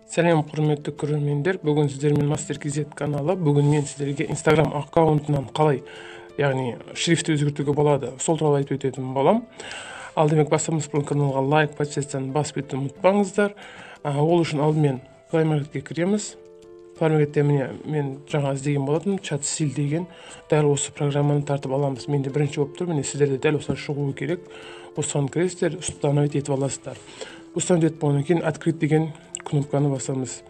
Сәлем құрметті көрермендер, бүгін сіздермен Мастер KZ каналы. Бүгін мен сіздерге Instagram аккаунтынан қалай, яғни шрифті өзгертуге болады, сол туралы айтып өтетін болам. Ал демек бастамас бұрын каналға лайк, подписаться басып өтуді ұмытпаңыздар. Ол үшін алдымен Play кіреміз. Play мен жаңа іздеген болатынмын, чат стиль деген. Дәл осы программаны тартып аламыз. Менде бірінші болып тұр, міне сіздерде дәл осылай шығуы керек. Осыған кіресіздер, установить етіп аласыздар. Установить етіп болғаннан кейін открыть деген кнопканы басамыз.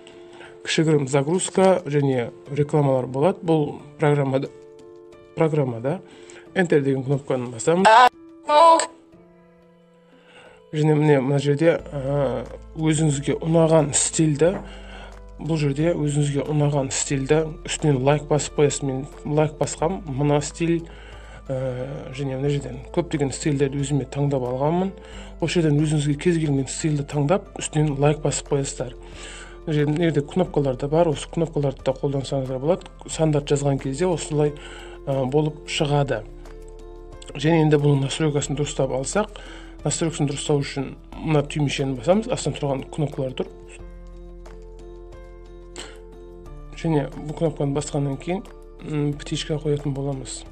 Кішігірім загрузка және рекламалар болады. Бұл программада Enter деген кнопканы басамыз. Және мына жерде өзіңізге ұнаған стильді, бұл жерде өзіңізге ұнаған стильді үстінен лайк басып қоясыз. Мен лайк басқам, мына стиль және мына жерден көптеген стильдерді өзіме таңдап алғанмын. Осы жерден өзіңізге кез келген стильді таңдап, үстінен лайк басып қоясыздар. Жерде кнопкалар да бар, осы кнопкаларды да қолдансаңыздар болады. Стандарт жазған кезде осылай болып шығады. Және енді бұның настройкасын дұрыстап алсақ, настройкасын дұрыстау үшін мына түймешені басамыз, астынан тұрған кнопкалар тұр. Және бұл кнопканы басқаннан кейін птичка қоятын боламыз.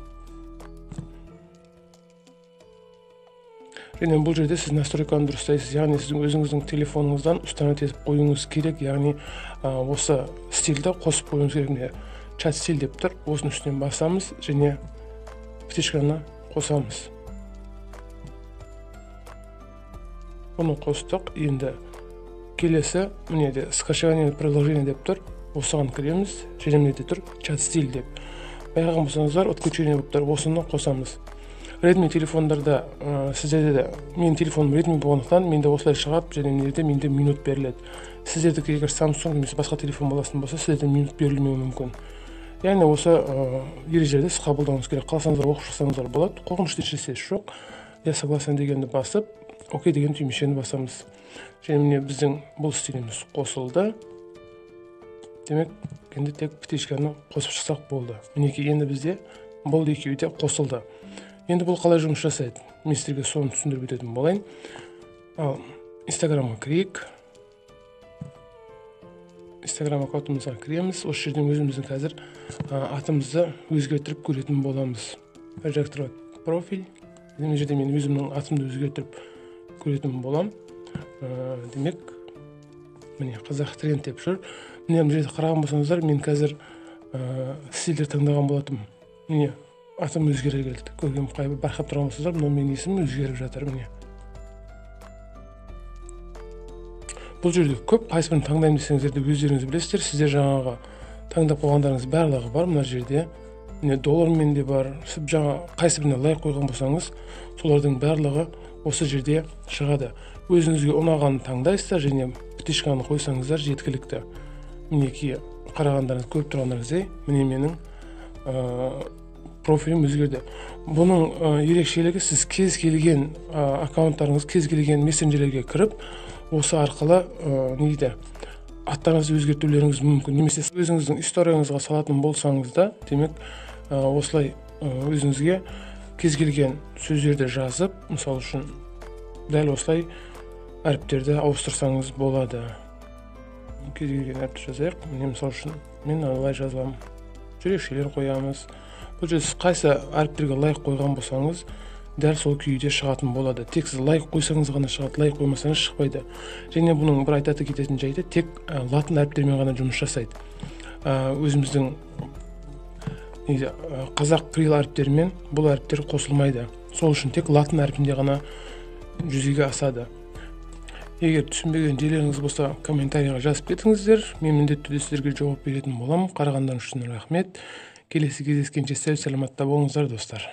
Және бұл жерде сіз настройканы дұрыстайсыз, яғни сіздің өзіңіздің телефоныңыздан установить етіп қоюыңыз керек, яғни осы стильді қосып қоюыңыз керек. Чат стиль деп тұр, осының үстінен басамыз және птичканы қосамыз. Оны қостық, енді келесі мінеде скачивание приложение деп тұр, осыған кіреміз, және мінеде тұр чат стиль деп. Байғаған болсаңыздар, отключение болып тұр, осыны қосамыз. Redmi телефондарда сіздерде де, менің телефоным Redmi болғандықтан менде осылай шығады, және менде минут беріледі. Сіздердікі егер Samsung немесе басқа телефон болатын болса, сіздерде минут берілмеуі мүмкін. Яғни осы ережелерді сіз қабылдауыңыз керек. Қаласаңыздар оқып шықсаңыздар болады. Қорқынышты ешнәрсе жоқ. Я согласен дегенді басып, окей деген түймешені басамыз. Және міне біздің бұл стиліміз қосылды. Демек, енді тек птичканы қосып шықсақ болды. Мінекей енді бізде бұл екеуі де қосылды. Енді бұл қалай жұмыс жасайды? Мен сіздерге соны түсіндіріп өтетін болайын. Ал Instagramға кірейік. Instagram аккаунтымызға кіреміз. Осы жерден өзіміздің қазір атымызды өзгертіріп көретін боламыз. Редактировать профиль. Мына жерде мен өзімнің атымды өзгертіріп көретін болам. Демек, міне қазақ тренд деп жүр. Міне мына жерде қараған болсаңыздар, мен қазір стильдер таңдаған болатым. Міне атым өзгере келді. Көрген байқап тұрған болсаңыздар, мына менің есімім өзгеріп жатыр, міне. Бұл жерде көп қайсыбірін таңдаймын десеңіздер де өздеріңіз білесіздер. Сіздер жаңағы таңдап қойғандарыңыз барлығы бар мына жерде. Міне доллармен де бар. Сіз жаңа қайсыбіріне лайк қойған болсаңыз, солардың барлығы осы жерде шығады. Өзіңізге ұнағанын таңдайсыздар және птичканы қойсаңыздар жеткілікті. Мінекей қарағандарыңыз көріп тұрғандарыңыздай, міне менің профилім өзгерді. Бұның ерекшелігі, сіз кез келген аккаунттарыңыз, кез келген мессенджерлерге кіріп, осы арқылы аттарыңызды өзгертулеріңіз мүмкін. Немесе өзіңіздің историяңызға салатын болсаңыз да, демек осылай өзіңізге кез келген сөздерді жазып, мысал үшін дәл осылай әріптерді ауыстырсаңыз болады. Кез келген әріпті жазайық. Міне мысал үшін мен алай жазамын. Жүрекшелер қоямыз. Бұл жерде қайсы әріптерге лайк қойған болсаңыз, дәл сол күйде шығатын болады. Тек сіз лайк қойсаңыз ғана шығады, лайк қоймасаңыз шықпайды. Және бұның бір айтаты кететін жайты, тек латын әріптермен ғана жұмыс жасайды. Өзіміздің қазақ кирилл әріптерімен бұл әріптер қосылмайды. Сол үшін тек латын әрпінде ғана жүзеге асады. Егер түсінбеген жерлеріңіз болса, комментарийға жазып кетіңіздер. Мен міндетті түрде сіздерге жауап беретін боламын. Қарағандарыңыз үшін рахмет. Келесі кездескенше сау саламатта болыңыздар, достар.